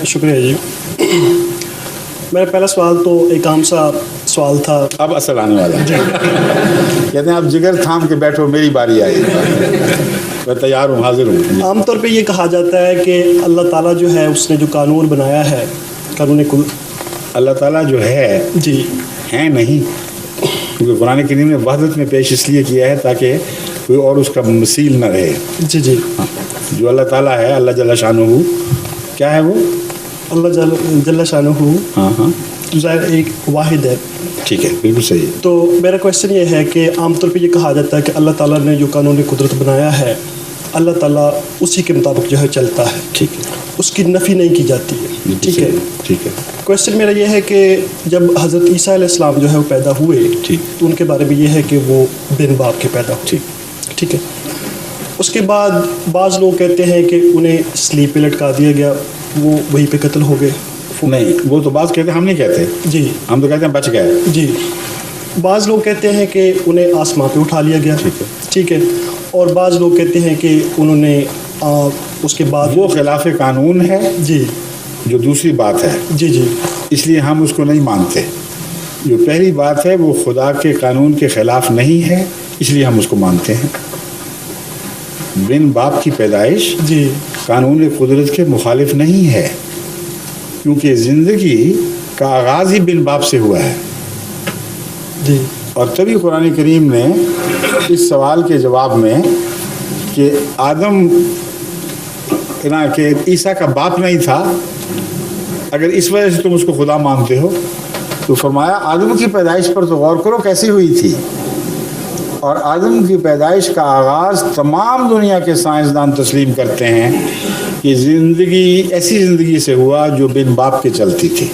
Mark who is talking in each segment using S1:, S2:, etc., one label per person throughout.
S1: شکریہ جی. میرا پہلا سوال تو ایک عام سا سوال تھا.
S2: اب اصل آنے والا ہے. کہتے ہیں آپ جگر تھام کے بیٹھو میری باری آئی, میں تیار ہوں, حاضر ہوں.
S1: عام طور پہ یہ کہا جاتا ہے کہ اللہ تعالیٰ جو ہے اس نے جو قانون بنایا ہے, قانون کل,
S2: اللہ تعالیٰ جو ہے
S1: جی
S2: ہے نہیں, کیونکہ قرآن کریم نے وحدت میں پیش اس لیے کیا ہے تاکہ کوئی اور اس کا مثیل نہ رہے.
S1: جی جی.
S2: جو اللہ تعالیٰ ہے, اللہ جل شانہ, کیا ہے وہ؟
S1: اللہ جل شانہ
S2: ہاں ہاں
S1: ظاہر ایک واحد ہے.
S2: ٹھیک ہے, بالکل صحیح ہے.
S1: تو میرا کویشچن یہ ہے کہ عام طور پہ یہ کہا جاتا ہے کہ اللہ تعالیٰ نے جو قانون قدرت بنایا ہے, اللہ تعالیٰ اسی کے مطابق جو ہے چلتا ہے.
S2: ٹھیک ہے,
S1: اس کی نفی نہیں کی جاتی ہے. ٹھیک ہے.
S2: ٹھیک ہے.
S1: کویشچن میرا یہ ہے کہ جب حضرت عیسیٰ علیہ السلام جو ہے وہ پیدا ہوئے,
S2: ٹھیک,
S1: تو ان کے بارے میں یہ ہے کہ وہ بن باپ کے پیدا ہوئے. ٹھیک ہے. اس کے بعد بعض لوگ کہتے ہیں کہ انہیں سلیب پہ لٹکا دیا گیا, وہ وہیں پہ قتل ہو گئے.
S2: نہیں, وہ تو بعض کہتے ہیں, ہم نہیں کہتے.
S1: جی,
S2: ہم تو کہتے ہیں بچ گئے.
S1: جی. بعض لوگ کہتے ہیں کہ انہیں آسمان پہ اٹھا لیا گیا.
S2: ٹھیک ہے.
S1: ٹھیک ہے. اور بعض لوگ کہتے ہیں کہ انہوں نے اس کے بعد
S2: وہ خلاف قانون ہے.
S1: جی,
S2: جو دوسری بات ہے,
S1: جی جی,
S2: اس لیے ہم اس کو نہیں مانتے. جو پہلی بات ہے وہ خدا کے قانون کے خلاف نہیں ہے, اس لیے ہم اس کو مانتے ہیں. بن باپ کی پیدائش
S1: جی,
S2: قانون قدرت کے مخالف نہیں ہے, کیونکہ زندگی کا آغاز ہی بن باپ سے ہوا ہے.
S1: جی.
S2: اور تبھی قرآن کریم نے اس سوال کے جواب میں کہ آدم کہ عیسیٰ کا باپ نہیں تھا, اگر اس وجہ سے تم اس کو خدا مانتے ہو, تو فرمایا آدم کی پیدائش پر تو غور کرو کیسی ہوئی تھی. اور آدم کی پیدائش کا آغاز تمام دنیا کے سائنسدان تسلیم کرتے ہیں کہ زندگی ایسی زندگی سے ہوا جو بن باپ کے چلتی تھی,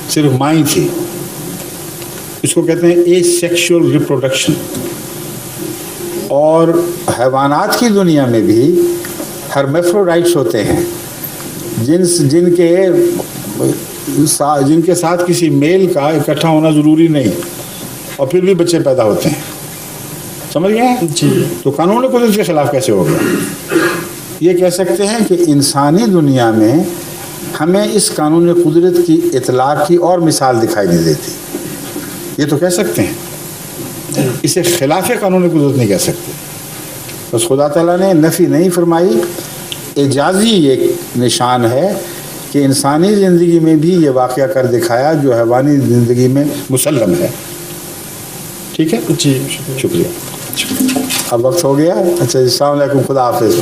S2: صرف ماں ہی تھی. اس کو کہتے ہیں اے سیکشول ریپروڈکشن. اور حیوانات کی دنیا میں بھی ہرمیفروڈائٹس ہوتے ہیں, جن کے ساتھ کسی میل کا اکٹھا ہونا ضروری نہیں, اور پھر بھی بچے پیدا ہوتے ہیں. سمجھ گئے؟
S1: جی.
S2: تو قانون قدرت کے خلاف کیسے ہوگا؟ یہ کہہ سکتے ہیں کہ انسانی دنیا میں ہمیں اس قانون قدرت کی اطلاق کی اور مثال دکھائی نہیں دیتی. یہ تو کہہ سکتے ہیں, اسے خلاف قانون قدرت نہیں کہہ سکتے. بس خدا تعالیٰ نے نفی نہیں فرمائی, اعجازی ایک نشان ہے کہ انسانی زندگی میں بھی یہ واقعہ کر دکھایا جو حیوانی زندگی میں مسلم ہے. ٹھیک ہے
S1: جی,
S2: شکریہ. اب وقت ہو گیا. اچھا, السلام علیکم, خدا حافظ.